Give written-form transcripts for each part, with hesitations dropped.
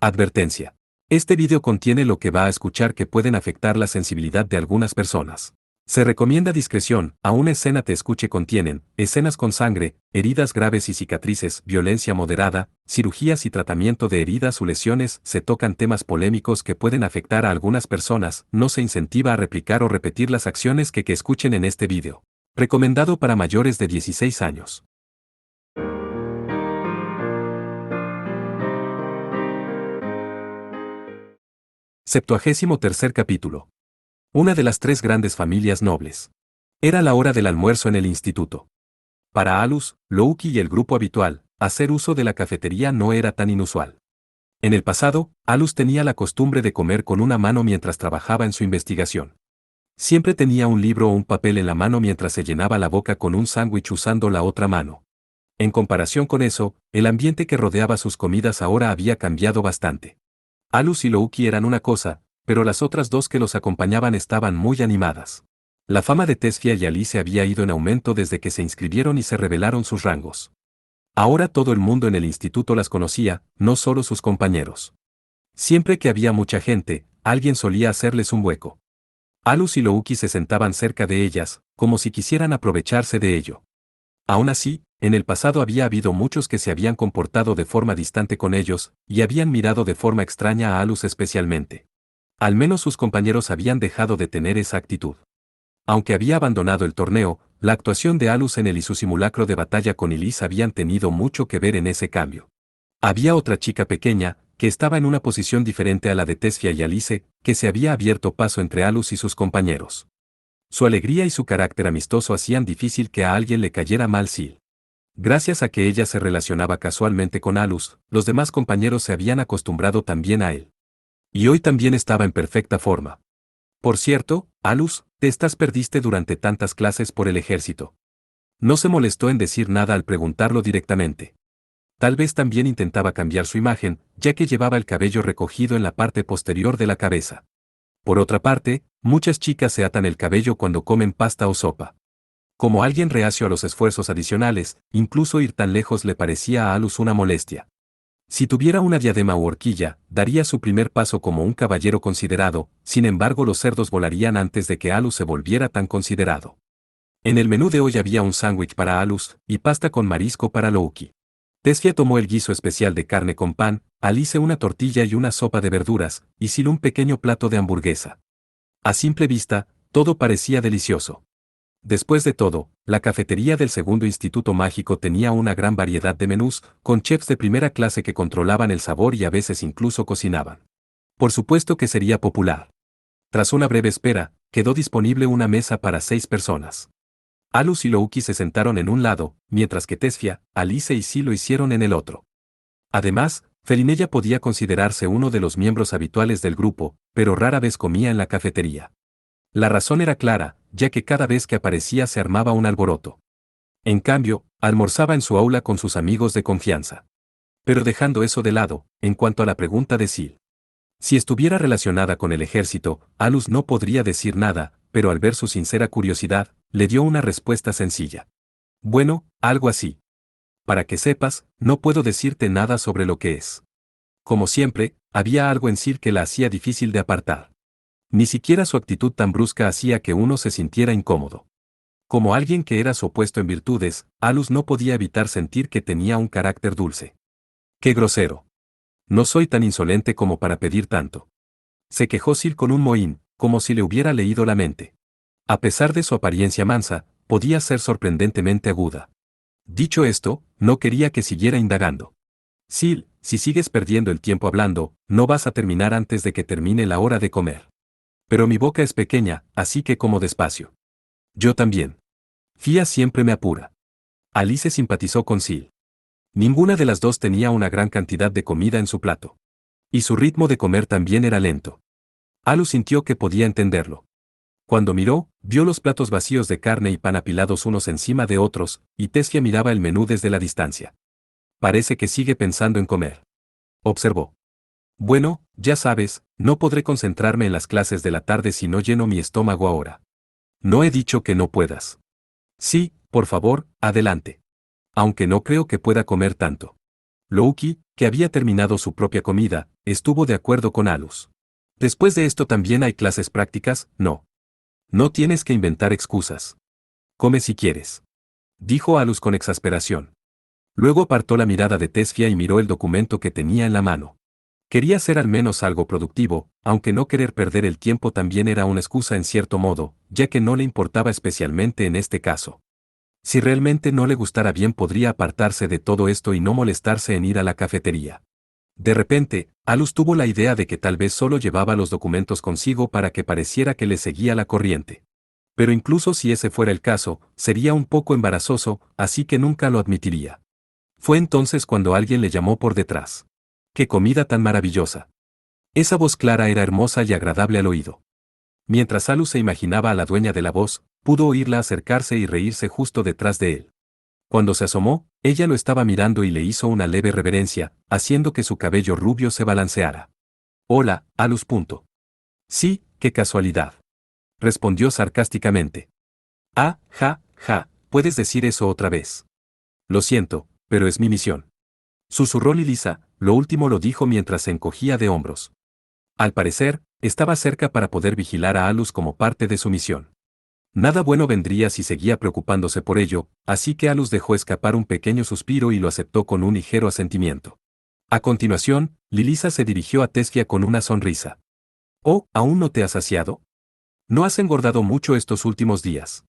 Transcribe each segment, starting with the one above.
Advertencia. Este vídeo contiene lo que va a escuchar que pueden afectar la sensibilidad de algunas personas. Se recomienda discreción, aún escena te escuche contienen, escenas con sangre, heridas graves y cicatrices, violencia moderada, cirugías y tratamiento de heridas o lesiones, se tocan temas polémicos que pueden afectar a algunas personas, no se incentiva a replicar o repetir las acciones que escuchen en este vídeo. Recomendado para mayores de 16 años. Septuagésimo tercer capítulo. Una de las tres grandes familias nobles. Era la hora del almuerzo en el instituto. Para Alus, Louki y el grupo habitual, hacer uso de la cafetería no era tan inusual. En el pasado, Alus tenía la costumbre de comer con una mano mientras trabajaba en su investigación. Siempre tenía un libro o un papel en la mano mientras se llenaba la boca con un sándwich usando la otra mano. En comparación con eso, el ambiente que rodeaba sus comidas ahora había cambiado bastante. Alus y Louki eran una cosa, pero las otras dos que los acompañaban estaban muy animadas. La fama de Tesfia y Alice había ido en aumento desde que se inscribieron y se revelaron sus rangos. Ahora todo el mundo en el instituto las conocía, no solo sus compañeros. Siempre que había mucha gente, alguien solía hacerles un hueco. Alus y Louki se sentaban cerca de ellas, como si quisieran aprovecharse de ello. Aún así, en el pasado había habido muchos que se habían comportado de forma distante con ellos, y habían mirado de forma extraña a Alus especialmente. Al menos sus compañeros habían dejado de tener esa actitud. Aunque había abandonado el torneo, la actuación de Alus en él y su simulacro de batalla con Elise habían tenido mucho que ver en ese cambio. Había otra chica pequeña, que estaba en una posición diferente a la de Tesfia y Alice, que se había abierto paso entre Alus y sus compañeros. Su alegría y su carácter amistoso hacían difícil que a alguien le cayera mal Sil. Gracias a que ella se relacionaba casualmente con Alus, los demás compañeros se habían acostumbrado también a él. Y hoy también estaba en perfecta forma. Por cierto, Alus, te perdiste durante tantas clases por el ejército. No se molestó en decir nada al preguntarlo directamente. Tal vez también intentaba cambiar su imagen, ya que llevaba el cabello recogido en la parte posterior de la cabeza. Por otra parte, muchas chicas se atan el cabello cuando comen pasta o sopa. Como alguien reacio a los esfuerzos adicionales, incluso ir tan lejos le parecía a Alus una molestia. Si tuviera una diadema u horquilla, daría su primer paso como un caballero considerado, sin embargo los cerdos volarían antes de que Alus se volviera tan considerado. En el menú de hoy había un sándwich para Alus, y pasta con marisco para Louki. Tesfia tomó el guiso especial de carne con pan, Alice una tortilla y una sopa de verduras, y Sil un pequeño plato de hamburguesa. A simple vista, todo parecía delicioso. Después de todo, la cafetería del segundo instituto mágico tenía una gran variedad de menús, con chefs de primera clase que controlaban el sabor y a veces incluso cocinaban. Por supuesto que sería popular. Tras una breve espera, quedó disponible una mesa para 6 personas. Alus y Louki se sentaron en un lado, mientras que Tesfia, Alice y Sil lo hicieron en el otro. Además, Felinella podía considerarse uno de los miembros habituales del grupo, pero rara vez comía en la cafetería. La razón era clara, ya que cada vez que aparecía se armaba un alboroto. En cambio, almorzaba en su aula con sus amigos de confianza. Pero dejando eso de lado, en cuanto a la pregunta de Sil. Si estuviera relacionada con el ejército, Alus no podría decir nada, pero al ver su sincera curiosidad, le dio una respuesta sencilla. Bueno, algo así. Para que sepas, no puedo decirte nada sobre lo que es. Como siempre, había algo en Sil que la hacía difícil de apartar. Ni siquiera su actitud tan brusca hacía que uno se sintiera incómodo. Como alguien que era su opuesto en virtudes, Alus no podía evitar sentir que tenía un carácter dulce. ¡Qué grosero! No soy tan insolente como para pedir tanto. Se quejó Sil con un mohín, como si le hubiera leído la mente. A pesar de su apariencia mansa, podía ser sorprendentemente aguda. Dicho esto, no quería que siguiera indagando. Sil, si sigues perdiendo el tiempo hablando, no vas a terminar antes de que termine la hora de comer. Pero mi boca es pequeña, así que como despacio. Yo también. Fia siempre me apura. Alice simpatizó con Sil. Ninguna de las dos tenía una gran cantidad de comida en su plato. Y su ritmo de comer también era lento. Alus sintió que podía entenderlo. Cuando miró, vio los platos vacíos de carne y pan apilados unos encima de otros, y Tesfia miraba el menú desde la distancia. Parece que sigue pensando en comer. Observó. Bueno, ya sabes, no podré concentrarme en las clases de la tarde si no lleno mi estómago ahora. No he dicho que no puedas. Sí, por favor, adelante. Aunque no creo que pueda comer tanto. Louki, que había terminado su propia comida, estuvo de acuerdo con Alus. Después de esto también hay clases prácticas, no. No tienes que inventar excusas. Come si quieres. Dijo Alus con exasperación. Luego apartó la mirada de Tesfia y miró el documento que tenía en la mano. Quería hacer al menos algo productivo, aunque no querer perder el tiempo también era una excusa en cierto modo, ya que no le importaba especialmente en este caso. Si realmente no le gustara bien podría apartarse de todo esto y no molestarse en ir a la cafetería. De repente, Alus tuvo la idea de que tal vez solo llevaba los documentos consigo para que pareciera que le seguía la corriente. Pero incluso si ese fuera el caso, sería un poco embarazoso, así que nunca lo admitiría. Fue entonces cuando alguien le llamó por detrás. ¡Qué comida tan maravillosa! Esa voz clara era hermosa y agradable al oído. Mientras Alus se imaginaba a la dueña de la voz, pudo oírla acercarse y reírse justo detrás de él. Cuando se asomó, ella lo estaba mirando y le hizo una leve reverencia, haciendo que su cabello rubio se balanceara. Hola, Alus. Sí, qué casualidad. Respondió sarcásticamente. Ah, ja, ja, puedes decir eso otra vez. Lo siento, pero es mi misión. Susurró Lilisa, lo último lo dijo mientras se encogía de hombros. Al parecer, estaba cerca para poder vigilar a Alus como parte de su misión. Nada bueno vendría si seguía preocupándose por ello, así que Alus dejó escapar un pequeño suspiro y lo aceptó con un ligero asentimiento. A continuación, Lilisa se dirigió a Tesfia con una sonrisa. «Oh, ¿aún no te has saciado? ¿No has engordado mucho estos últimos días?»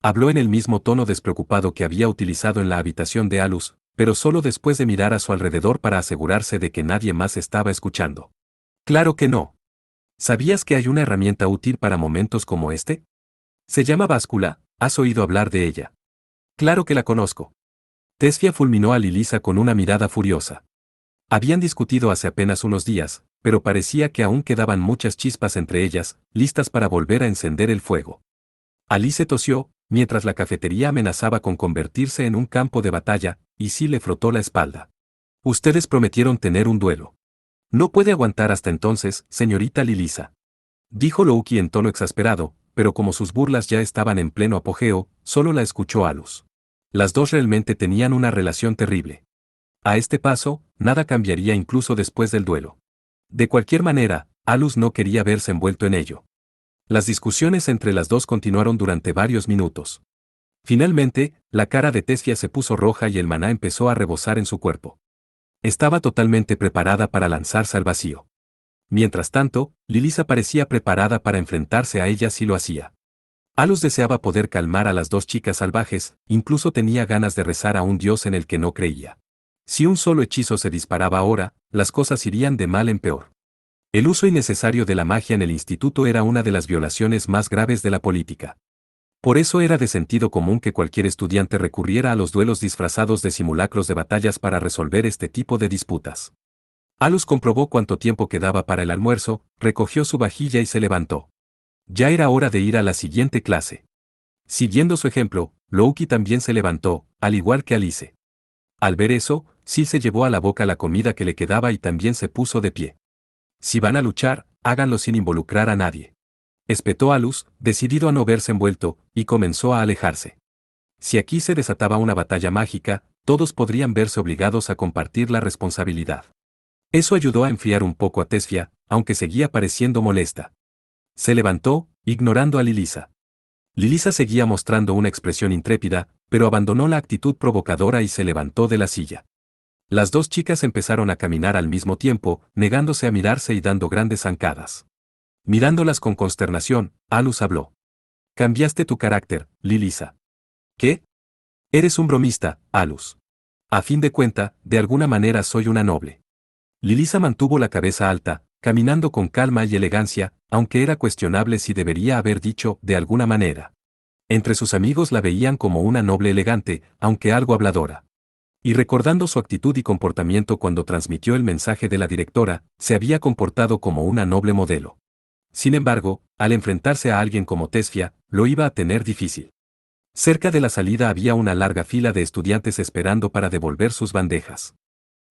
Habló en el mismo tono despreocupado que había utilizado en la habitación de Alus, pero solo después de mirar a su alrededor para asegurarse de que nadie más estaba escuchando. «Claro que no. ¿Sabías que hay una herramienta útil para momentos como este? Se llama báscula, ¿has oído hablar de ella?» «Claro que la conozco». Tesfia fulminó a Lilisa con una mirada furiosa. Habían discutido hace apenas unos días, pero parecía que aún quedaban muchas chispas entre ellas, listas para volver a encender el fuego. Alice tosió, mientras la cafetería amenazaba con convertirse en un campo de batalla, y sí le frotó la espalda. «Ustedes prometieron tener un duelo. No puede aguantar hasta entonces, señorita Lilisa», dijo Louki en tono exasperado, pero como sus burlas ya estaban en pleno apogeo, solo la escuchó Alus. Las dos realmente tenían una relación terrible. A este paso, nada cambiaría incluso después del duelo. De cualquier manera, Alus no quería verse envuelto en ello. Las discusiones entre las dos continuaron durante varios minutos. Finalmente, la cara de Tesfia se puso roja y el maná empezó a rebosar en su cuerpo. Estaba totalmente preparada para lanzarse al vacío. Mientras tanto, Lilisa parecía preparada para enfrentarse a ella si lo hacía. Alus deseaba poder calmar a las dos chicas salvajes, incluso tenía ganas de rezar a un dios en el que no creía. Si un solo hechizo se disparaba ahora, las cosas irían de mal en peor. El uso innecesario de la magia en el instituto era una de las violaciones más graves de la política. Por eso era de sentido común que cualquier estudiante recurriera a los duelos disfrazados de simulacros de batallas para resolver este tipo de disputas. Alus comprobó cuánto tiempo quedaba para el almuerzo, recogió su vajilla y se levantó. Ya era hora de ir a la siguiente clase. Siguiendo su ejemplo, Louki también se levantó, al igual que Alice. Al ver eso, Sil se llevó a la boca la comida que le quedaba y también se puso de pie. «Si van a luchar, háganlo sin involucrar a nadie», espetó Alus, decidido a no verse envuelto, y comenzó a alejarse. Si aquí se desataba una batalla mágica, todos podrían verse obligados a compartir la responsabilidad. Eso ayudó a enfriar un poco a Tesfia, aunque seguía pareciendo molesta. Se levantó, ignorando a Lilisa. Lilisa seguía mostrando una expresión intrépida, pero abandonó la actitud provocadora y se levantó de la silla. Las dos chicas empezaron a caminar al mismo tiempo, negándose a mirarse y dando grandes zancadas. Mirándolas con consternación, Alus habló. «Cambiaste tu carácter, Lilisa». «¿Qué? Eres un bromista, Alus. A fin de cuenta, de alguna manera soy una noble». Lilisa mantuvo la cabeza alta, caminando con calma y elegancia, aunque era cuestionable si debería haber dicho «de alguna manera». Entre sus amigos la veían como una noble elegante, aunque algo habladora. Y recordando su actitud y comportamiento cuando transmitió el mensaje de la directora, se había comportado como una noble modelo. Sin embargo, al enfrentarse a alguien como Tesfia, lo iba a tener difícil. Cerca de la salida había una larga fila de estudiantes esperando para devolver sus bandejas.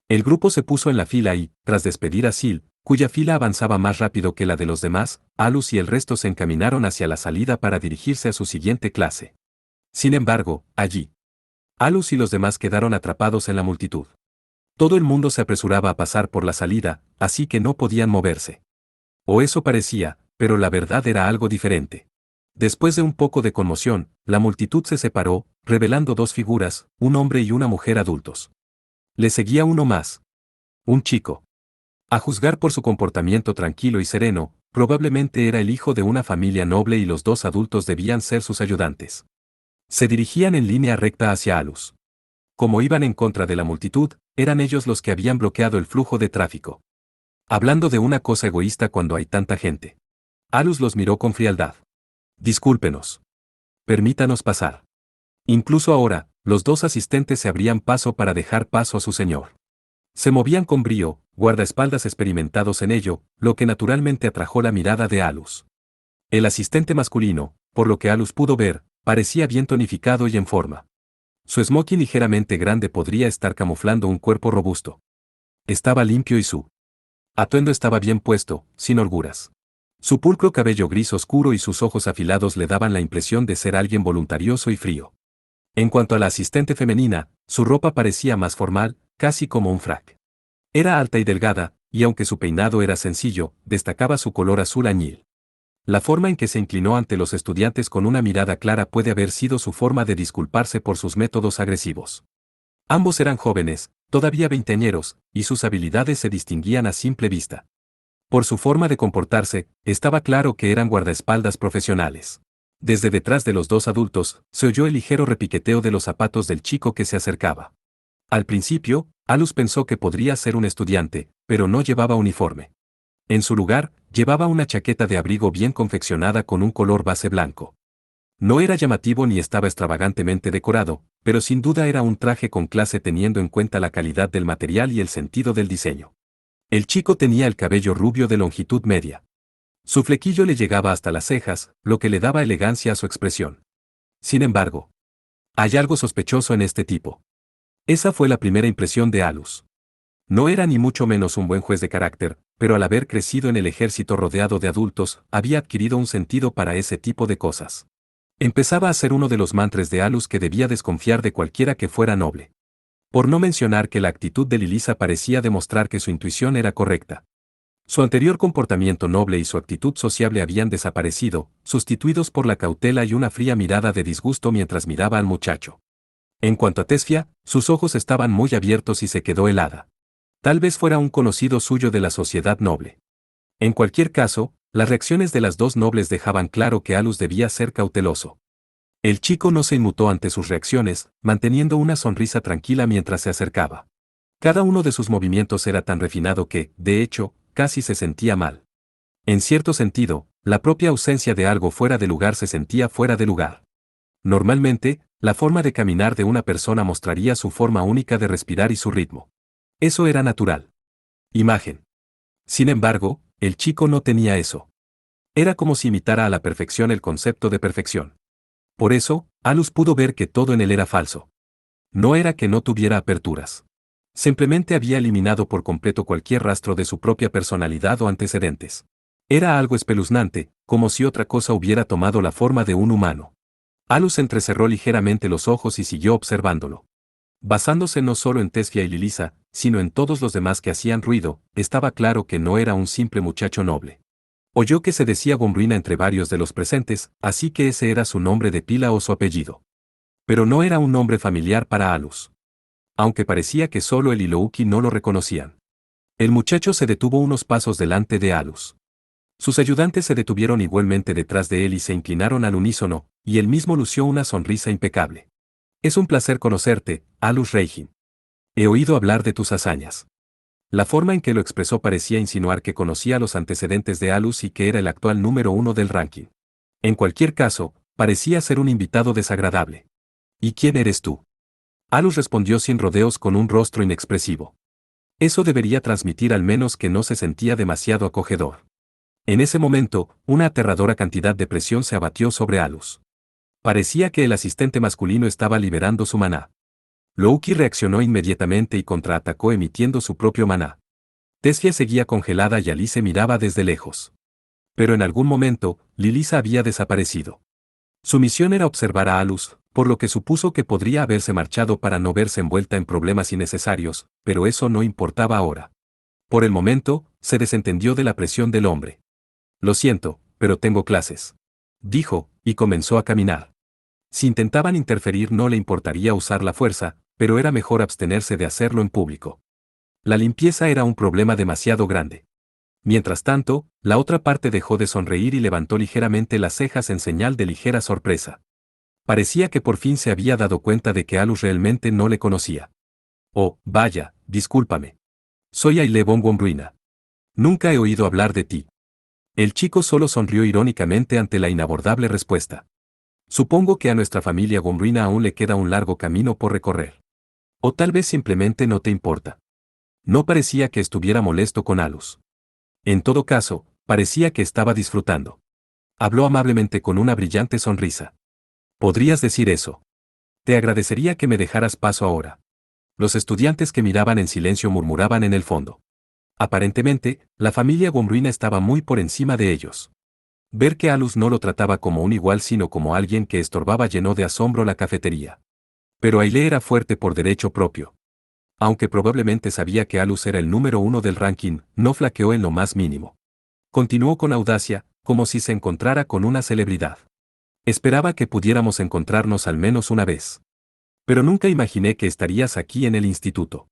El grupo se puso en la fila y, tras despedir a Sil, cuya fila avanzaba más rápido que la de los demás, Alus y el resto se encaminaron hacia la salida para dirigirse a su siguiente clase. Sin embargo, allí, Alus y los demás quedaron atrapados en la multitud. Todo el mundo se apresuraba a pasar por la salida, así que no podían moverse. O eso parecía, pero la verdad era algo diferente. Después de un poco de conmoción, la multitud se separó, revelando dos figuras, un hombre y una mujer adultos. Le seguía uno más. Un chico. A juzgar por su comportamiento tranquilo y sereno, probablemente era el hijo de una familia noble y los dos adultos debían ser sus ayudantes. Se dirigían en línea recta hacia Alus. Como iban en contra de la multitud, eran ellos los que habían bloqueado el flujo de tráfico. Hablando de una cosa egoísta cuando hay tanta gente. Alus los miró con frialdad. Discúlpenos. Permítanos pasar. Incluso ahora, los dos asistentes se abrían paso para dejar paso a su señor. Se movían con brío, guardaespaldas experimentados en ello, lo que naturalmente atrajo la mirada de Alus. El asistente masculino, por lo que Alus pudo ver, parecía bien tonificado y en forma. Su smoking ligeramente grande podría estar camuflando un cuerpo robusto. Estaba limpio y su atuendo estaba bien puesto, sin holguras. Su pulcro cabello gris oscuro y sus ojos afilados le daban la impresión de ser alguien voluntarioso y frío. En cuanto a la asistente femenina, su ropa parecía más formal, casi como un frac. Era alta y delgada, y aunque su peinado era sencillo, destacaba su color azul añil. La forma en que se inclinó ante los estudiantes con una mirada clara puede haber sido su forma de disculparse por sus métodos agresivos. Ambos eran jóvenes, todavía veinteañeros, y sus habilidades se distinguían a simple vista. Por su forma de comportarse, estaba claro que eran guardaespaldas profesionales. Desde detrás de los dos adultos, se oyó el ligero repiqueteo de los zapatos del chico que se acercaba. Al principio, Alus pensó que podría ser un estudiante, pero no llevaba uniforme. En su lugar, llevaba una chaqueta de abrigo bien confeccionada con un color base blanco. No era llamativo ni estaba extravagantemente decorado, pero sin duda era un traje con clase teniendo en cuenta la calidad del material y el sentido del diseño. El chico tenía el cabello rubio de longitud media. Su flequillo le llegaba hasta las cejas, lo que le daba elegancia a su expresión. Sin embargo, hay algo sospechoso en este tipo. Esa fue la primera impresión de Alus. No era ni mucho menos un buen juez de carácter, pero al haber crecido en el ejército rodeado de adultos, había adquirido un sentido para ese tipo de cosas. Empezaba a ser uno de los mantras de Alus que debía desconfiar de cualquiera que fuera noble. Por no mencionar que la actitud de Lilisa parecía demostrar que su intuición era correcta. Su anterior comportamiento noble y su actitud sociable habían desaparecido, sustituidos por la cautela y una fría mirada de disgusto mientras miraba al muchacho. En cuanto a Tesfia, sus ojos estaban muy abiertos y se quedó helada. Tal vez fuera un conocido suyo de la sociedad noble. En cualquier caso, las reacciones de las dos nobles dejaban claro que Alus debía ser cauteloso. El chico no se inmutó ante sus reacciones, manteniendo una sonrisa tranquila mientras se acercaba. Cada uno de sus movimientos era tan refinado que, de hecho, casi se sentía mal. En cierto sentido, la propia ausencia de algo fuera de lugar se sentía fuera de lugar. Normalmente, la forma de caminar de una persona mostraría su forma única de respirar y su ritmo. Eso era natural. Imagen. Sin embargo, el chico no tenía eso. Era como si imitara a la perfección el concepto de perfección. Por eso, Alus pudo ver que todo en él era falso. No era que no tuviera aperturas. Simplemente había eliminado por completo cualquier rastro de su propia personalidad o antecedentes. Era algo espeluznante, como si otra cosa hubiera tomado la forma de un humano. Alus entrecerró ligeramente los ojos y siguió observándolo. Basándose no solo en Tesfia y Lilisa, sino en todos los demás que hacían ruido, estaba claro que no era un simple muchacho noble. Oyó que se decía Gombrina entre varios de los presentes, así que ese era su nombre de pila o su apellido. Pero no era un nombre familiar para Alus. Aunque parecía que solo él y Louki no lo reconocían. El muchacho se detuvo unos pasos delante de Alus. Sus ayudantes se detuvieron igualmente detrás de él y se inclinaron al unísono, y él mismo lució una sonrisa impecable. Es un placer conocerte, Alus Reijin. He oído hablar de tus hazañas. La forma en que lo expresó parecía insinuar que conocía los antecedentes de Alus y que era el actual número 1 del ranking. En cualquier caso, parecía ser un invitado desagradable. ¿Y quién eres tú? Alus respondió sin rodeos con un rostro inexpresivo. Eso debería transmitir al menos que no se sentía demasiado acogedor. En ese momento, una aterradora cantidad de presión se abatió sobre Alus. Parecía que el asistente masculino estaba liberando su maná. Louki reaccionó inmediatamente y contraatacó emitiendo su propio maná. Tesfia seguía congelada y Alice miraba desde lejos. Pero en algún momento, Lilisa había desaparecido. Su misión era observar a Alus, por lo que supuso que podría haberse marchado para no verse envuelta en problemas innecesarios, pero eso no importaba ahora. Por el momento, se desentendió de la presión del hombre. Lo siento, pero tengo clases, dijo, y comenzó a caminar. Si intentaban interferir no le importaría usar la fuerza, pero era mejor abstenerse de hacerlo en público. La limpieza era un problema demasiado grande. Mientras tanto, la otra parte dejó de sonreír y levantó ligeramente las cejas en señal de ligera sorpresa. Parecía que por fin se había dado cuenta de que Alus realmente no le conocía. Oh, vaya, discúlpame. Soy Aile von Womruina. Nunca he oído hablar de ti. El chico solo sonrió irónicamente ante la inabordable respuesta. Supongo que a nuestra familia Womruina aún le queda un largo camino por recorrer. O tal vez simplemente no te importa. No parecía que estuviera molesto con Alus. En todo caso, parecía que estaba disfrutando. Habló amablemente con una brillante sonrisa. ¿Podrías decir eso? Te agradecería que me dejaras paso ahora. Los estudiantes que miraban en silencio murmuraban en el fondo. Aparentemente, la familia Womruina estaba muy por encima de ellos. Ver que Alus no lo trataba como un igual sino como alguien que estorbaba llenó de asombro la cafetería. Pero Aile era fuerte por derecho propio. Aunque probablemente sabía que Alus era el número 1 del ranking, no flaqueó en lo más mínimo. Continuó con audacia, como si se encontrara con una celebridad. Esperaba que pudiéramos encontrarnos al menos una vez. Pero nunca imaginé que estarías aquí en el instituto.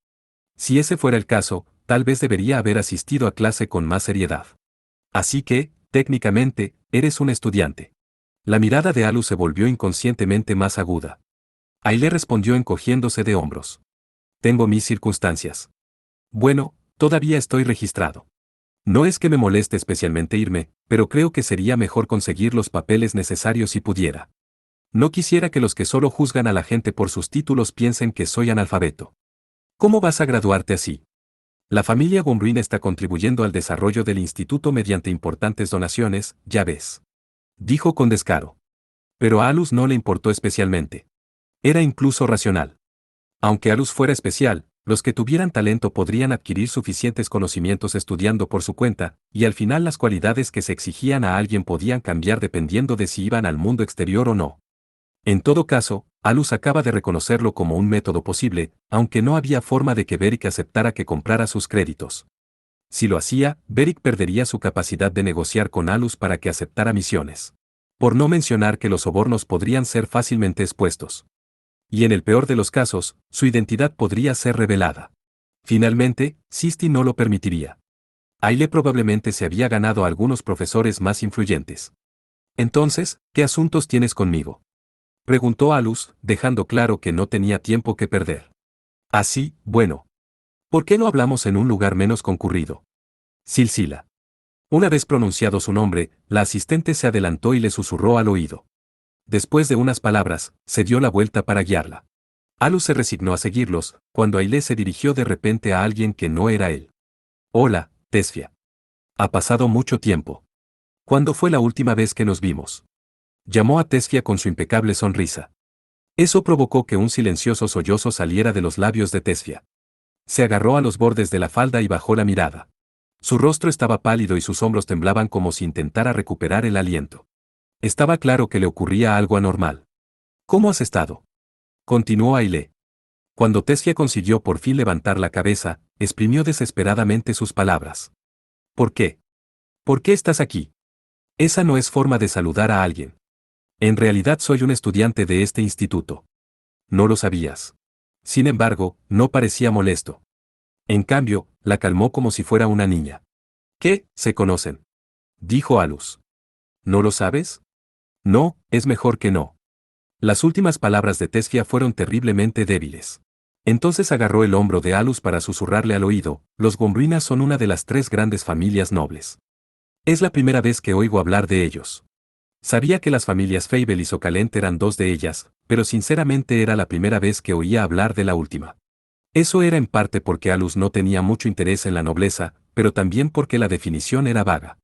Si ese fuera el caso, tal vez debería haber asistido a clase con más seriedad. Así que, técnicamente, eres un estudiante. La mirada de Alus se volvió inconscientemente más aguda. Aile respondió encogiéndose de hombros. Tengo mis circunstancias. Bueno, todavía estoy registrado. No es que me moleste especialmente irme, pero creo que sería mejor conseguir los papeles necesarios si pudiera. No quisiera que los que solo juzgan a la gente por sus títulos piensen que soy analfabeto. ¿Cómo vas a graduarte así? La familia Womruina está contribuyendo al desarrollo del instituto mediante importantes donaciones, ya ves. Dijo con descaro. Pero a Alus no le importó especialmente. Era incluso racional. Aunque Alus fuera especial, los que tuvieran talento podrían adquirir suficientes conocimientos estudiando por su cuenta, y al final las cualidades que se exigían a alguien podían cambiar dependiendo de si iban al mundo exterior o no. En todo caso, Alus acaba de reconocerlo como un método posible, aunque no había forma de que Beric aceptara que comprara sus créditos. Si lo hacía, Beric perdería su capacidad de negociar con Alus para que aceptara misiones. Por no mencionar que los sobornos podrían ser fácilmente expuestos. Y en el peor de los casos, su identidad podría ser revelada. Finalmente, Sisti no lo permitiría. Aile probablemente se había ganado a algunos profesores más influyentes. Entonces, ¿qué asuntos tienes conmigo? Preguntó Alus, dejando claro que no tenía tiempo que perder. Así, bueno. ¿Por qué no hablamos en un lugar menos concurrido? Silsila. Una vez pronunciado su nombre, la asistente se adelantó y le susurró al oído. Después de unas palabras, se dio la vuelta para guiarla. Alus se resignó a seguirlos, cuando Aile se dirigió de repente a alguien que no era él. Hola, Tesfia. Ha pasado mucho tiempo. ¿Cuándo fue la última vez que nos vimos? Llamó a Tesfia con su impecable sonrisa. Eso provocó que un silencioso sollozo saliera de los labios de Tesfia. Se agarró a los bordes de la falda y bajó la mirada. Su rostro estaba pálido y sus hombros temblaban como si intentara recuperar el aliento. Estaba claro que le ocurría algo anormal. ¿Cómo has estado? Continuó Aile. Cuando Tesfia consiguió por fin levantar la cabeza, exprimió desesperadamente sus palabras. ¿Por qué? ¿Por qué estás aquí? Esa no es forma de saludar a alguien. En realidad soy un estudiante de este instituto. No lo sabías. Sin embargo, no parecía molesto. En cambio, la calmó como si fuera una niña. ¿Qué? ¿Se conocen? Dijo Alus. ¿No lo sabes? No, es mejor que no. Las últimas palabras de Tesfia fueron terriblemente débiles. Entonces agarró el hombro de Alus para susurrarle al oído, los Womruina son una de las 3 grandes familias nobles. Es la primera vez que oigo hablar de ellos. Sabía que las familias Feibel y Socalent eran 2 de ellas, pero sinceramente era la primera vez que oía hablar de la última. Eso era en parte porque Alus no tenía mucho interés en la nobleza, pero también porque la definición era vaga.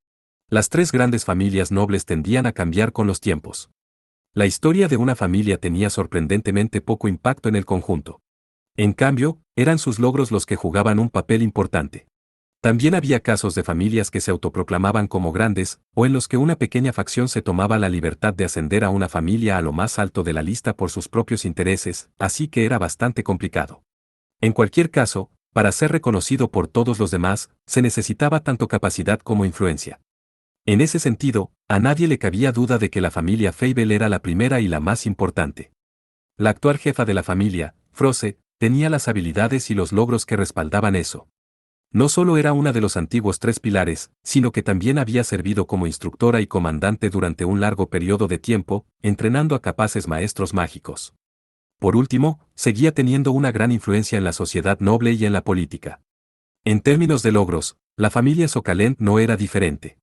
Las 3 grandes familias nobles tendían a cambiar con los tiempos. La historia de una familia tenía sorprendentemente poco impacto en el conjunto. En cambio, eran sus logros los que jugaban un papel importante. También había casos de familias que se autoproclamaban como grandes, o en los que una pequeña facción se tomaba la libertad de ascender a una familia a lo más alto de la lista por sus propios intereses, así que era bastante complicado. En cualquier caso, para ser reconocido por todos los demás, se necesitaba tanto capacidad como influencia. En ese sentido, a nadie le cabía duda de que la familia Fable era la primera y la más importante. La actual jefa de la familia, Froze, tenía las habilidades y los logros que respaldaban eso. No solo era una de los antiguos tres pilares, sino que también había servido como instructora y comandante durante un largo periodo de tiempo, entrenando a capaces maestros mágicos. Por último, seguía teniendo una gran influencia en la sociedad noble y en la política. En términos de logros, la familia Socalent no era diferente.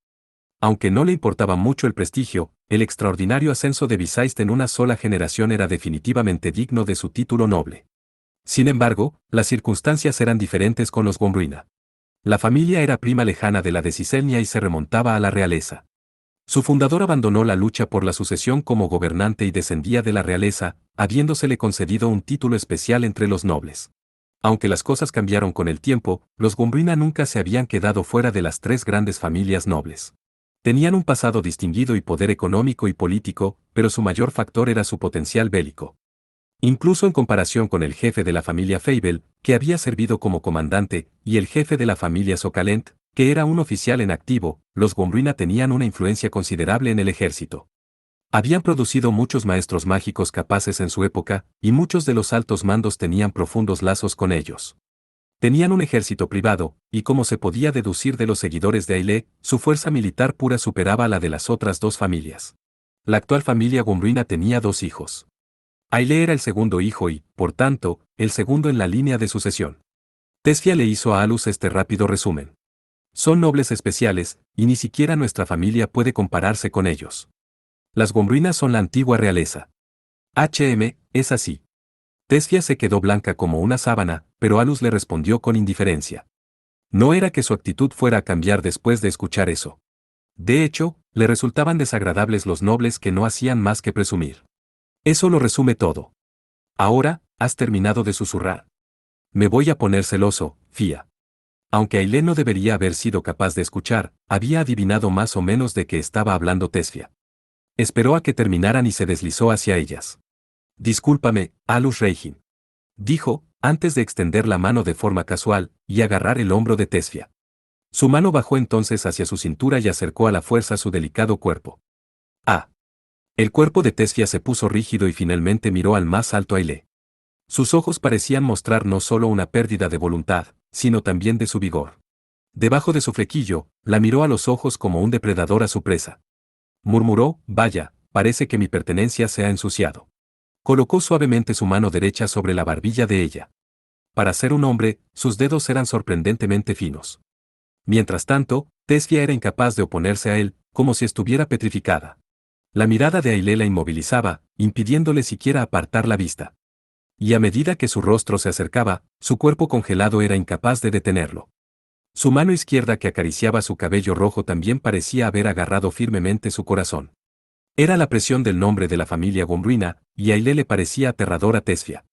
Aunque no le importaba mucho el prestigio, el extraordinario ascenso de Visaist en una sola generación era definitivamente digno de su título noble. Sin embargo, las circunstancias eran diferentes con los Gombruina. La familia era prima lejana de la de Ciselnia y se remontaba a la realeza. Su fundador abandonó la lucha por la sucesión como gobernante y descendía de la realeza, habiéndosele concedido un título especial entre los nobles. Aunque las cosas cambiaron con el tiempo, los Gombruina nunca se habían quedado fuera de las tres grandes familias nobles. Tenían un pasado distinguido y poder económico y político, pero su mayor factor era su potencial bélico. Incluso en comparación con el jefe de la familia Fable, que había servido como comandante, y el jefe de la familia Socalent, que era un oficial en activo, los Gombruina tenían una influencia considerable en el ejército. Habían producido muchos maestros mágicos capaces en su época, y muchos de los altos mandos tenían profundos lazos con ellos. Tenían un ejército privado, y como se podía deducir de los seguidores de Aile, su fuerza militar pura superaba a la de las otras dos familias. La actual familia Gombruina tenía dos hijos. Aile era el segundo hijo y, por tanto, el segundo en la línea de sucesión. Tesfia le hizo a Alus este rápido resumen. Son nobles especiales, y ni siquiera nuestra familia puede compararse con ellos. Las Gombruinas son la antigua realeza. Es así. Tesfia se quedó blanca como una sábana, pero Alus le respondió con indiferencia. No era que su actitud fuera a cambiar después de escuchar eso. De hecho, le resultaban desagradables los nobles que no hacían más que presumir. Eso lo resume todo. Ahora, has terminado de susurrar. Me voy a poner celoso, Fia. Aunque Aile no debería haber sido capaz de escuchar, había adivinado más o menos de qué estaba hablando Tesfia. Esperó a que terminaran y se deslizó hacia ellas. Discúlpame, Alus Reijin. Dijo, antes de extender la mano de forma casual, y agarrar el hombro de Tesfia. Su mano bajó entonces hacia su cintura y acercó a la fuerza su delicado cuerpo. Ah. El cuerpo de Tesfia se puso rígido y finalmente miró al más alto Aile. Sus ojos parecían mostrar no solo una pérdida de voluntad, sino también de su vigor. Debajo de su flequillo, la miró a los ojos como un depredador a su presa. Murmuró, vaya, parece que mi pertenencia se ha ensuciado. Colocó suavemente su mano derecha sobre la barbilla de ella. Para ser un hombre, sus dedos eran sorprendentemente finos. Mientras tanto, Tesfia era incapaz de oponerse a él, como si estuviera petrificada. La mirada de Aile la inmovilizaba, impidiéndole siquiera apartar la vista. Y a medida que su rostro se acercaba, su cuerpo congelado era incapaz de detenerlo. Su mano izquierda que acariciaba su cabello rojo también parecía haber agarrado firmemente su corazón. Era la presión del nombre de la familia Gombruina, y Aile le parecía aterrador a Tesfia.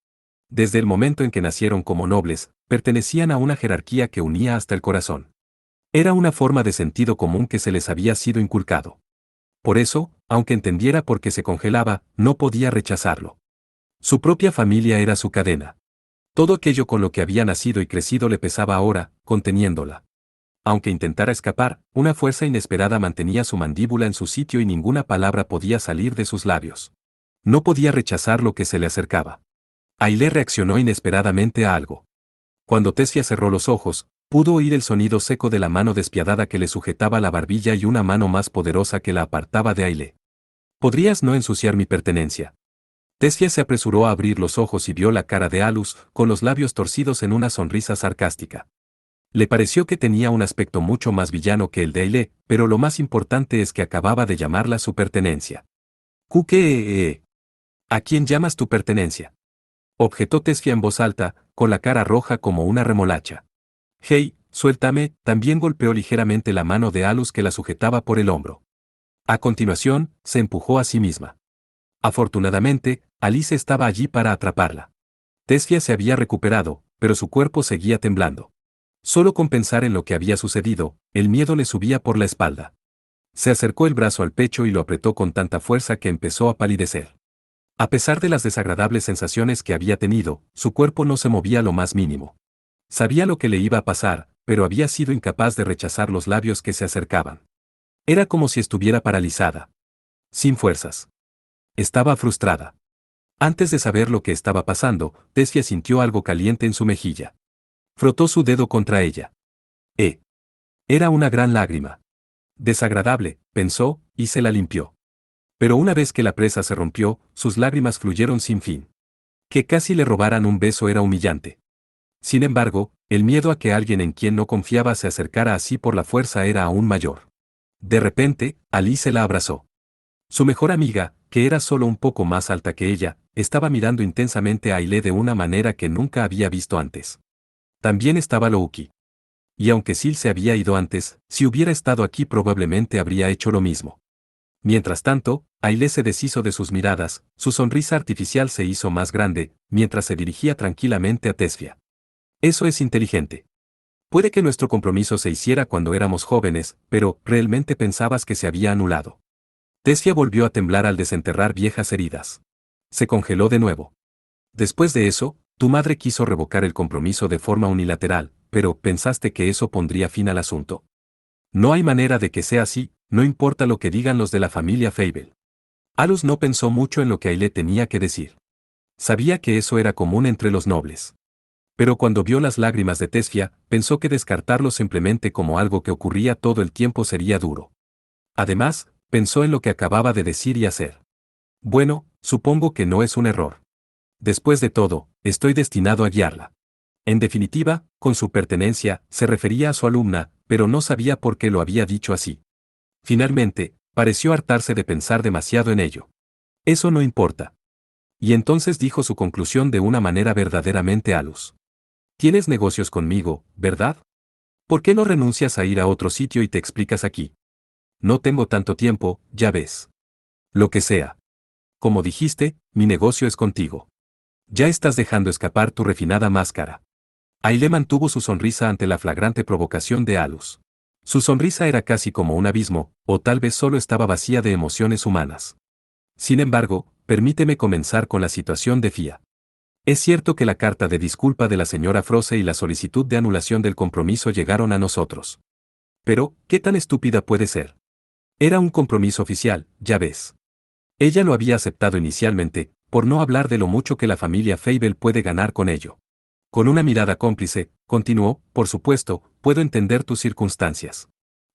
Desde el momento en que nacieron como nobles, pertenecían a una jerarquía que unía hasta el corazón. Era una forma de sentido común que se les había sido inculcado. Por eso, aunque entendiera por qué se congelaba, no podía rechazarlo. Su propia familia era su cadena. Todo aquello con lo que había nacido y crecido le pesaba ahora, conteniéndola. Aunque intentara escapar, una fuerza inesperada mantenía su mandíbula en su sitio y ninguna palabra podía salir de sus labios. No podía rechazar lo que se le acercaba. Aile reaccionó inesperadamente a algo. Cuando Tesfia cerró los ojos, pudo oír el sonido seco de la mano despiadada que le sujetaba la barbilla y una mano más poderosa que la apartaba de Aile. ¿Podrías no ensuciar mi pertenencia? Tesfia se apresuró a abrir los ojos y vio la cara de Alus, con los labios torcidos en una sonrisa sarcástica. Le pareció que tenía un aspecto mucho más villano que el de Aile, pero lo más importante es que acababa de llamarla su pertenencia. ¿Qué? ¿A quién llamas tu pertenencia? Objetó Tesfia en voz alta, con la cara roja como una remolacha. Hey, suéltame, también golpeó ligeramente la mano de Alus que la sujetaba por el hombro. A continuación, se empujó a sí misma. Afortunadamente, Alice estaba allí para atraparla. Tesfia se había recuperado, pero su cuerpo seguía temblando. Solo con pensar en lo que había sucedido, el miedo le subía por la espalda. Se acercó el brazo al pecho y lo apretó con tanta fuerza que empezó a palidecer. A pesar de las desagradables sensaciones que había tenido, su cuerpo no se movía lo más mínimo. Sabía lo que le iba a pasar, pero había sido incapaz de rechazar los labios que se acercaban. Era como si estuviera paralizada. Sin fuerzas. Estaba frustrada. Antes de saber lo que estaba pasando, Tessia sintió algo caliente en su mejilla. Frotó su dedo contra ella. Era una gran lágrima. Desagradable, pensó, y se la limpió. Pero una vez que la presa se rompió, sus lágrimas fluyeron sin fin. Que casi le robaran un beso era humillante. Sin embargo, el miedo a que alguien en quien no confiaba se acercara así por la fuerza era aún mayor. De repente, Alice la abrazó. Su mejor amiga, que era solo un poco más alta que ella, estaba mirando intensamente a Aile de una manera que nunca había visto antes. También estaba Louki. Y aunque Sil se había ido antes, si hubiera estado aquí probablemente habría hecho lo mismo. Mientras tanto, Aile se deshizo de sus miradas, su sonrisa artificial se hizo más grande, mientras se dirigía tranquilamente a Tessia. Eso es inteligente. Puede que nuestro compromiso se hiciera cuando éramos jóvenes, pero ¿realmente pensabas que se había anulado? Tessia volvió a temblar al desenterrar viejas heridas. Se congeló de nuevo. Después de eso, tu madre quiso revocar el compromiso de forma unilateral, pero ¿pensaste que eso pondría fin al asunto? No hay manera de que sea así, no importa lo que digan los de la familia Fable. Alus no pensó mucho en lo que Aile tenía que decir. Sabía que eso era común entre los nobles. Pero cuando vio las lágrimas de Tessia, pensó que descartarlo simplemente como algo que ocurría todo el tiempo sería duro. Además, pensó en lo que acababa de decir y hacer. Bueno, supongo que no es un error. Después de todo, estoy destinado a guiarla. En definitiva, con su pertenencia, se refería a su alumna, pero no sabía por qué lo había dicho así. Finalmente, pareció hartarse de pensar demasiado en ello. Eso no importa. Y entonces dijo su conclusión de una manera verdaderamente Alus. Tienes negocios conmigo, ¿verdad? ¿Por qué no renuncias a ir a otro sitio y te explicas aquí? No tengo tanto tiempo, ya ves. Lo que sea. Como dijiste, mi negocio es contigo. Ya estás dejando escapar tu refinada máscara. Aile mantuvo su sonrisa ante la flagrante provocación de Alus. Su sonrisa era casi como un abismo, o tal vez solo estaba vacía de emociones humanas. Sin embargo, permíteme comenzar con la situación de Fia. Es cierto que la carta de disculpa de la señora Froze y la solicitud de anulación del compromiso llegaron a nosotros. Pero, ¿qué tan estúpida puede ser? Era un compromiso oficial, ya ves. Ella lo había aceptado inicialmente, por no hablar de lo mucho que la familia Fable puede ganar con ello. Con una mirada cómplice, continuó, por supuesto, puedo entender tus circunstancias.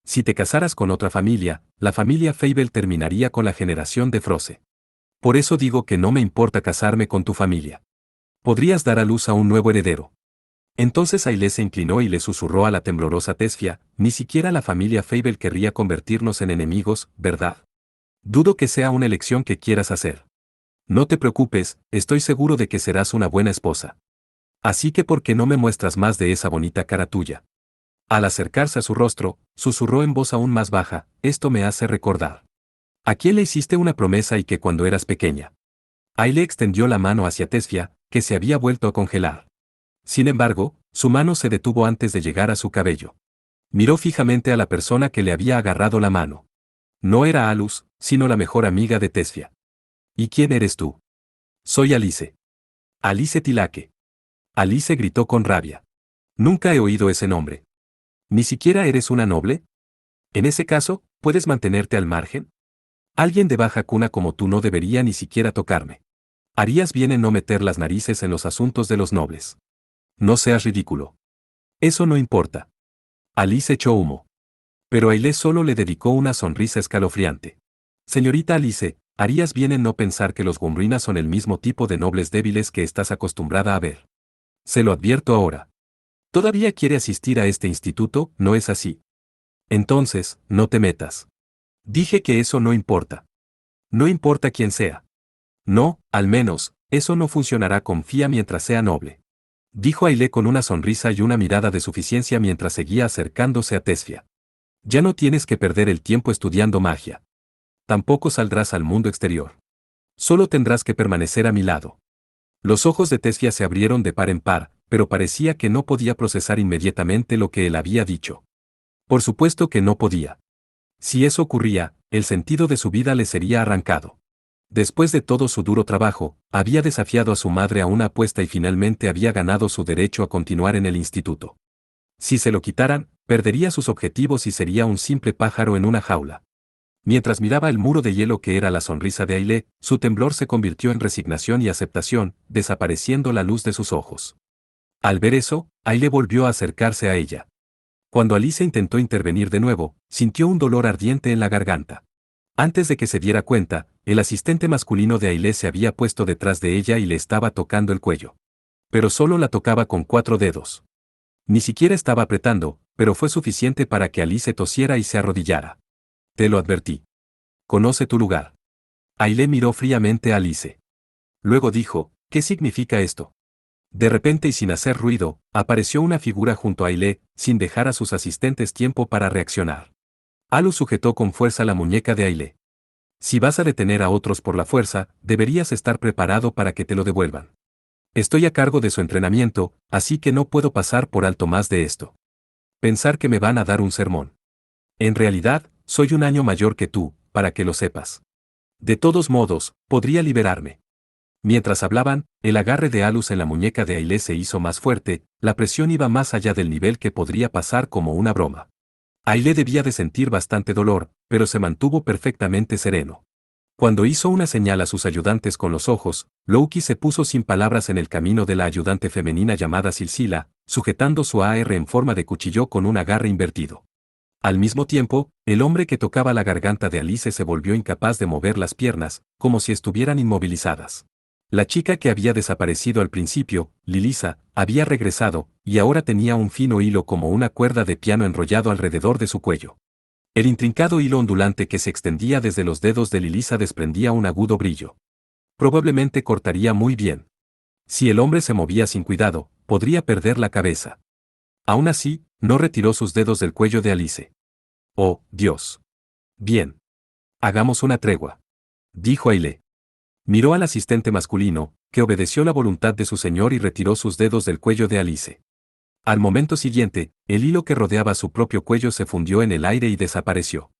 Si te casaras con otra familia, la familia Fable terminaría con la generación de Froze. Por eso digo que no me importa casarme con tu familia. Podrías dar a luz a un nuevo heredero. Entonces Aile se inclinó y le susurró a la temblorosa Tessia, ni siquiera la familia Fable querría convertirnos en enemigos, ¿verdad? Dudo que sea una elección que quieras hacer. No te preocupes, estoy seguro de que serás una buena esposa. Así que ¿por qué no me muestras más de esa bonita cara tuya? Al acercarse a su rostro, susurró en voz aún más baja, esto me hace recordar. ¿A quién le hiciste una promesa y que cuando eras pequeña? Aile extendió la mano hacia Tessia, que se había vuelto a congelar. Sin embargo, su mano se detuvo antes de llegar a su cabello. Miró fijamente a la persona que le había agarrado la mano. No era Alus, sino la mejor amiga de Tessia. ¿Y quién eres tú? Soy Alice. Alice Tilake. Alice gritó con rabia. Nunca he oído ese nombre. ¿Ni siquiera eres una noble? En ese caso, ¿puedes mantenerte al margen? Alguien de baja cuna como tú no debería ni siquiera tocarme. Harías bien en no meter las narices en los asuntos de los nobles. No seas ridículo. Eso no importa. Alice echó humo. Pero Aile solo le dedicó una sonrisa escalofriante. Señorita Alice, harías bien en no pensar que los Gumrinas son el mismo tipo de nobles débiles que estás acostumbrada a ver. Se lo advierto ahora. Todavía quiere asistir a este instituto, ¿no es así? Entonces, no te metas. Dije que eso no importa. No importa quién sea. No, al menos, eso no funcionará con Fia mientras sea noble. Dijo Aile con una sonrisa y una mirada de suficiencia mientras seguía acercándose a Tessia. Ya no tienes que perder el tiempo estudiando magia. Tampoco saldrás al mundo exterior. Solo tendrás que permanecer a mi lado. Los ojos de Tessia se abrieron de par en par, pero parecía que no podía procesar inmediatamente lo que él había dicho. Por supuesto que no podía. Si eso ocurría, el sentido de su vida le sería arrancado. Después de todo su duro trabajo, había desafiado a su madre a una apuesta y finalmente había ganado su derecho a continuar en el instituto. Si se lo quitaran, perdería sus objetivos y sería un simple pájaro en una jaula. Mientras miraba el muro de hielo que era la sonrisa de Ailé, su temblor se convirtió en resignación y aceptación, desapareciendo la luz de sus ojos. Al ver eso, Ailé volvió a acercarse a ella. Cuando Alice intentó intervenir de nuevo, sintió un dolor ardiente en la garganta. Antes de que se diera cuenta, el asistente masculino de Ailé se había puesto detrás de ella y le estaba tocando el cuello. Pero solo la tocaba con 4 dedos. Ni siquiera estaba apretando, pero fue suficiente para que Alice tosiera y se arrodillara. Te lo advertí. Conoce tu lugar. Ailé miró fríamente a Alice. Luego dijo, ¿qué significa esto? De repente y sin hacer ruido, apareció una figura junto a Ailé, sin dejar a sus asistentes tiempo para reaccionar. Alus sujetó con fuerza la muñeca de Ailé. Si vas a detener a otros por la fuerza, deberías estar preparado para que te lo devuelvan. Estoy a cargo de su entrenamiento, así que no puedo pasar por alto más de esto. Pensar que me van a dar un sermón. En realidad, soy un año mayor que tú, para que lo sepas. De todos modos, podría liberarme. Mientras hablaban, el agarre de Alus en la muñeca de Ailé se hizo más fuerte, la presión iba más allá del nivel que podría pasar como una broma. Ailé debía de sentir bastante dolor, pero se mantuvo perfectamente sereno. Cuando hizo una señal a sus ayudantes con los ojos, Loki se puso sin palabras en el camino de la ayudante femenina llamada Silsila, sujetando su AR en forma de cuchillo con un agarre invertido. Al mismo tiempo, el hombre que tocaba la garganta de Alice se volvió incapaz de mover las piernas, como si estuvieran inmovilizadas. La chica que había desaparecido al principio, Lilisa, había regresado, y ahora tenía un fino hilo como una cuerda de piano enrollado alrededor de su cuello. El intrincado hilo ondulante que se extendía desde los dedos de Lilisa desprendía un agudo brillo. Probablemente cortaría muy bien. Si el hombre se movía sin cuidado, podría perder la cabeza. Aún así, no retiró sus dedos del cuello de Alice. Oh, Dios. Bien. Hagamos una tregua. Dijo Ailé. Miró al asistente masculino, que obedeció la voluntad de su señor y retiró sus dedos del cuello de Alice. Al momento siguiente, el hilo que rodeaba su propio cuello se fundió en el aire y desapareció.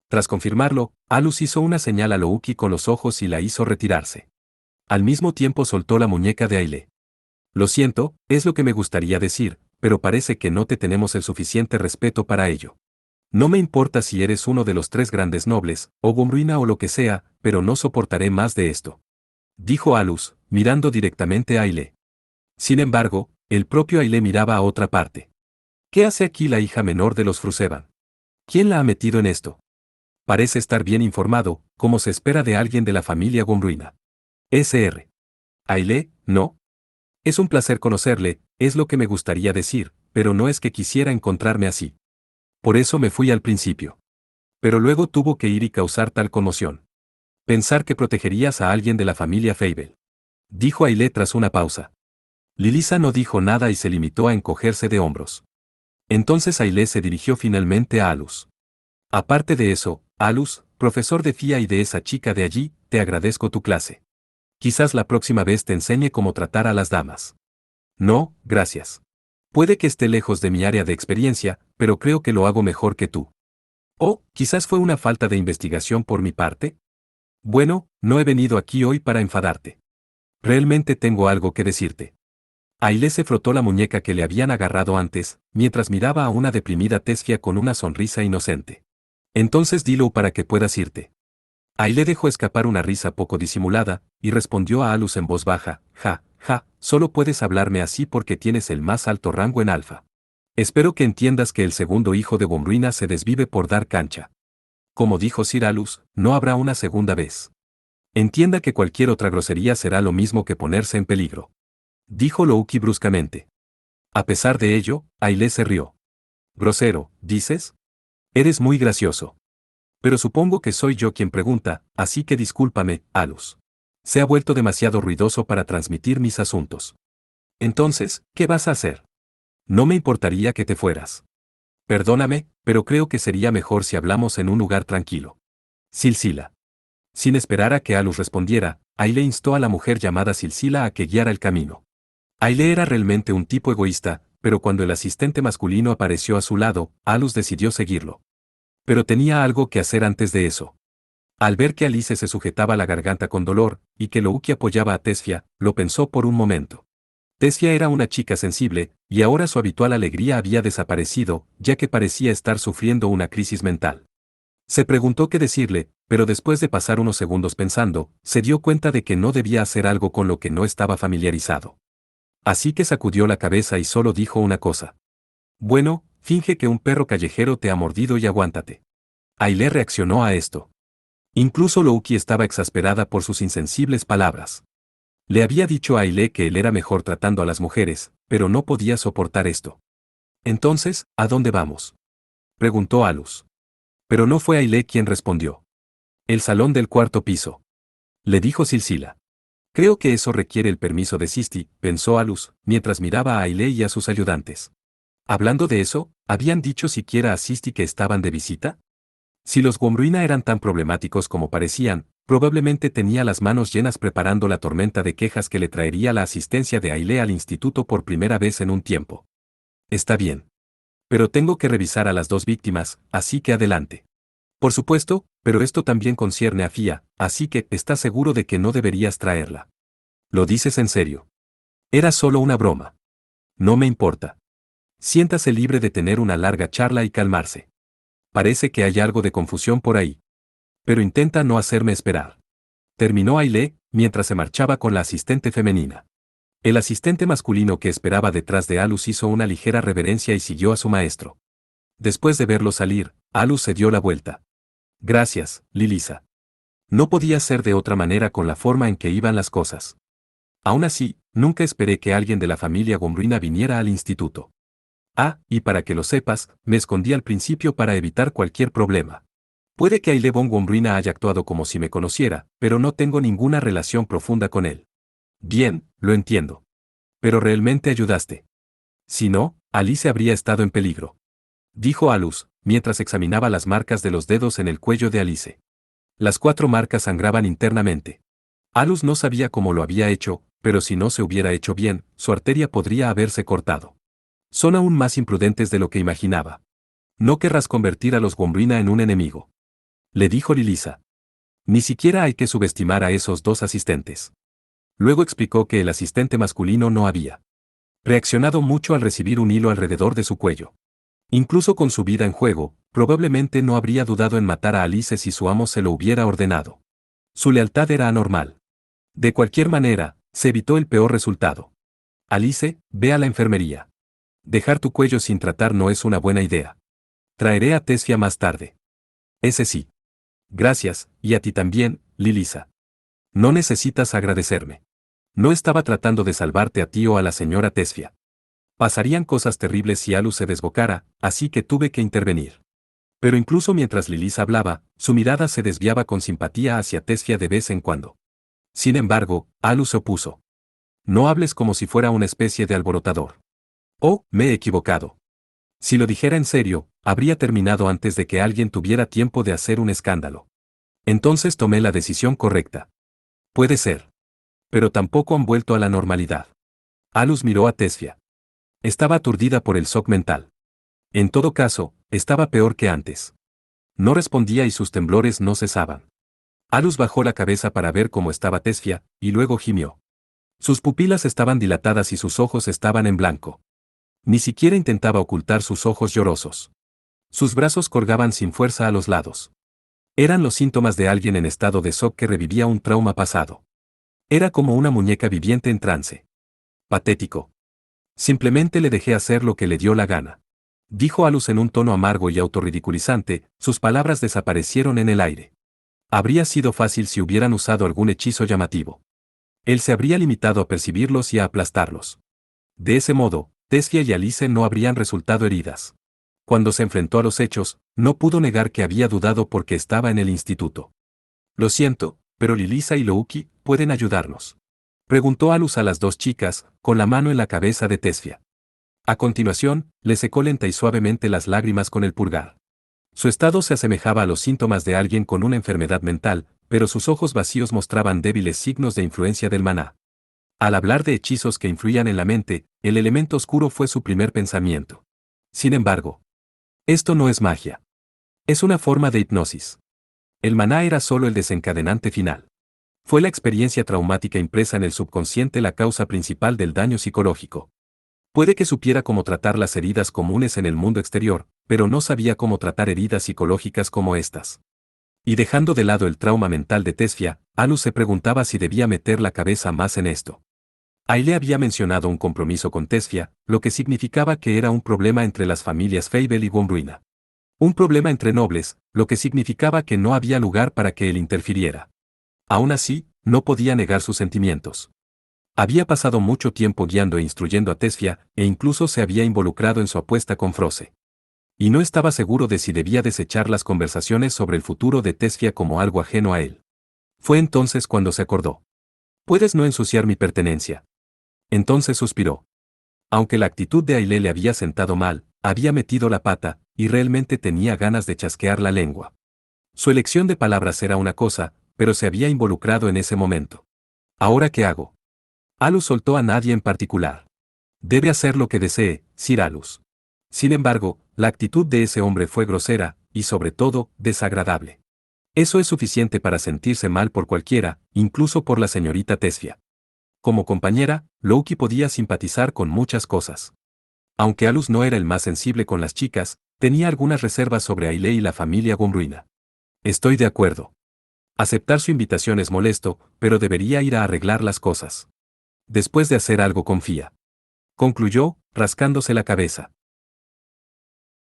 Tras confirmarlo, Alus hizo una señal a Loki con los ojos y la hizo retirarse. Al mismo tiempo soltó la muñeca de Ailé. Lo siento, es lo que me gustaría decir, pero parece que no te tenemos el suficiente respeto para ello. No me importa si eres uno de los 3 grandes nobles, o Gomruina o lo que sea, pero no soportaré más de esto. Dijo Alus, mirando directamente a Ailé. Sin embargo, el propio Ailé miraba a otra parte. ¿Qué hace aquí la hija menor de los Fruseban? ¿Quién la ha metido en esto? Parece estar bien informado, como se espera de alguien de la familia Gomruina. Sr. Ailé, no. Es un placer conocerle, es lo que me gustaría decir, pero no es que quisiera encontrarme así. Por eso me fui al principio. Pero luego tuvo que ir y causar tal conmoción. Pensar que protegerías a alguien de la familia Fable. Dijo Ailé tras una pausa. Lilisa no dijo nada y se limitó a encogerse de hombros. Entonces Ailé se dirigió finalmente a Alus. Aparte de eso, Alus, profesor de FIA y de esa chica de allí, te agradezco tu clase. Quizás la próxima vez te enseñe cómo tratar a las damas. No, gracias. Puede que esté lejos de mi área de experiencia, pero creo que lo hago mejor que tú. ¿O, quizás fue una falta de investigación por mi parte? Bueno, no he venido aquí hoy para enfadarte. Realmente tengo algo que decirte. Ailé se frotó la muñeca que le habían agarrado antes, mientras miraba a una deprimida Tesfia con una sonrisa inocente. Entonces dilo para que puedas irte. Ailé dejó escapar una risa poco disimulada, y respondió a Alus en voz baja, ja, ja, solo puedes hablarme así porque tienes el más alto rango en Alfa. Espero que entiendas que el segundo hijo de Gomruina se desvive por dar cancha. Como dijo Sir Alus, no habrá una segunda vez. Entienda que cualquier otra grosería será lo mismo que ponerse en peligro. Dijo Loki bruscamente. A pesar de ello, Ailé se rió. Grosero, ¿dices? Eres muy gracioso. Pero supongo que soy yo quien pregunta, así que discúlpame, Alus. Se ha vuelto demasiado ruidoso para transmitir mis asuntos. Entonces, ¿qué vas a hacer? No me importaría que te fueras. Perdóname, pero creo que sería mejor si hablamos en un lugar tranquilo. Silsila. Sin esperar a que Alus respondiera, Ailé instó a la mujer llamada Silsila a que guiara el camino. Aile era realmente un tipo egoísta, pero cuando el asistente masculino apareció a su lado, Alus decidió seguirlo. Pero tenía algo que hacer antes de eso. Al ver que Alice se sujetaba la garganta con dolor, y que Louki apoyaba a Tesfia, lo pensó por un momento. Tesfia era una chica sensible, y ahora su habitual alegría había desaparecido, ya que parecía estar sufriendo una crisis mental. Se preguntó qué decirle, pero después de pasar unos segundos pensando, se dio cuenta de que no debía hacer algo con lo que no estaba familiarizado. Así que sacudió la cabeza y solo dijo una cosa. Bueno, finge que un perro callejero te ha mordido y aguántate. Aile reaccionó a esto. Incluso Louki estaba exasperada por sus insensibles palabras. Le había dicho a Aile que él era mejor tratando a las mujeres, pero no podía soportar esto. Entonces, ¿a dónde vamos?, preguntó Alus. Pero no fue Aile quien respondió. El salón del cuarto piso, le dijo Silsila. Creo que eso requiere el permiso de Sisti, pensó Alus, mientras miraba a Aile y a sus ayudantes. Hablando de eso, ¿habían dicho siquiera a Sisti que estaban de visita? Si los Womruina eran tan problemáticos como parecían, probablemente tenía las manos llenas preparando la tormenta de quejas que le traería la asistencia de Aile al instituto por primera vez en un tiempo. Está bien. Pero tengo que revisar a las dos víctimas, así que adelante. Por supuesto, pero esto también concierne a Fia, así que ¿estás seguro de que no deberías traerla? ¿Lo dices en serio? Era solo una broma. No me importa. Siéntase libre de tener una larga charla y calmarse. Parece que hay algo de confusión por ahí. Pero intenta no hacerme esperar. Terminó Aile, mientras se marchaba con la asistente femenina. El asistente masculino que esperaba detrás de Alus hizo una ligera reverencia y siguió a su maestro. Después de verlo salir, Alus se dio la vuelta. Gracias, Lilisa. No podía ser de otra manera con la forma en que iban las cosas. Aún así, nunca esperé que alguien de la familia Gomruina viniera al instituto. Ah, y para que lo sepas, me escondí al principio para evitar cualquier problema. Puede que Aile von Gomruina haya actuado como si me conociera, pero no tengo ninguna relación profunda con él. Bien, lo entiendo. Pero realmente ayudaste. Si no, Alice habría estado en peligro. Dijo Alus, mientras examinaba las marcas de los dedos en el cuello de Alice. Las 4 marcas sangraban internamente. Alus no sabía cómo lo había hecho, pero si no se hubiera hecho bien, su arteria podría haberse cortado. Son aún más imprudentes de lo que imaginaba. No querrás convertir a los Gomruina en un enemigo, le dijo Lilisa. Ni siquiera hay que subestimar a esos 2 asistentes. Luego explicó que el asistente masculino no había reaccionado mucho al recibir un hilo alrededor de su cuello. Incluso con su vida en juego, probablemente no habría dudado en matar a Alice si su amo se lo hubiera ordenado. Su lealtad era anormal. De cualquier manera, se evitó el peor resultado. Alice, ve a la enfermería. Dejar tu cuello sin tratar no es una buena idea. Traeré a Tesfia más tarde. Ese sí. Gracias, y a ti también, Lilisa. No necesitas agradecerme. No estaba tratando de salvarte a ti o a la señora Tesfia. Pasarían cosas terribles si Alus se desbocara, así que tuve que intervenir. Pero incluso mientras Lilisa hablaba, su mirada se desviaba con simpatía hacia Tesfia de vez en cuando. Sin embargo, Alus se opuso. No hables como si fuera una especie de alborotador. Oh, me he equivocado. Si lo dijera en serio, habría terminado antes de que alguien tuviera tiempo de hacer un escándalo. Entonces tomé la decisión correcta. Puede ser. Pero tampoco han vuelto a la normalidad. Alus miró a Tesfia. Estaba aturdida por el shock mental. En todo caso, estaba peor que antes. No respondía y sus temblores no cesaban. Alus bajó la cabeza para ver cómo estaba Tesfia, y luego gimió. Sus pupilas estaban dilatadas y sus ojos estaban en blanco. Ni siquiera intentaba ocultar sus ojos llorosos. Sus brazos colgaban sin fuerza a los lados. Eran los síntomas de alguien en estado de shock que revivía un trauma pasado. Era como una muñeca viviente en trance. Patético. Simplemente le dejé hacer lo que le dio la gana. Dijo Alus en un tono amargo y autorridiculizante, sus palabras desaparecieron en el aire. Habría sido fácil si hubieran usado algún hechizo llamativo. Él se habría limitado a percibirlos y a aplastarlos. De ese modo, Tesfia y Alice no habrían resultado heridas. Cuando se enfrentó a los hechos, no pudo negar que había dudado porque estaba en el instituto. Lo siento, pero Lilisa y Louki pueden ayudarnos. Preguntó Alus a las 2 chicas, con la mano en la cabeza de Tesfia. A continuación, le secó lenta y suavemente las lágrimas con el pulgar. Su estado se asemejaba a los síntomas de alguien con una enfermedad mental, pero sus ojos vacíos mostraban débiles signos de influencia del maná. Al hablar de hechizos que influían en la mente, el elemento oscuro fue su primer pensamiento. Sin embargo, esto no es magia. Es una forma de hipnosis. El maná era solo el desencadenante final. Fue la experiencia traumática impresa en el subconsciente la causa principal del daño psicológico. Puede que supiera cómo tratar las heridas comunes en el mundo exterior, pero no sabía cómo tratar heridas psicológicas como estas. Y dejando de lado el trauma mental de Tesfia, Alus se preguntaba si debía meter la cabeza más en esto. Aile había mencionado un compromiso con Tesfia, lo que significaba que era un problema entre las familias Feibel y Womruina. Un problema entre nobles, lo que significaba que no había lugar para que él interfiriera. Aún así, no podía negar sus sentimientos. Había pasado mucho tiempo guiando e instruyendo a Tesfia, e incluso se había involucrado en su apuesta con Froze. Y no estaba seguro de si debía desechar las conversaciones sobre el futuro de Tesfia como algo ajeno a él. Fue entonces cuando se acordó. Puedes no ensuciar mi pertenencia. Entonces suspiró. Aunque la actitud de Aile le había sentado mal, había metido la pata, y realmente tenía ganas de chasquear la lengua. Su elección de palabras era una cosa, pero se había involucrado en ese momento. ¿Ahora qué hago? Alus soltó a nadie en particular. Debe hacer lo que desee, Sir Alus. Sin embargo, la actitud de ese hombre fue grosera, y sobre todo, desagradable. Eso es suficiente para sentirse mal por cualquiera, incluso por la señorita Tesfia. Como compañera, Loki podía simpatizar con muchas cosas. Aunque Alus no era el más sensible con las chicas, tenía algunas reservas sobre Aile y la familia Womruina. Estoy de acuerdo. Aceptar su invitación es molesto, pero debería ir a arreglar las cosas. Después de hacer algo confía. Concluyó, rascándose la cabeza.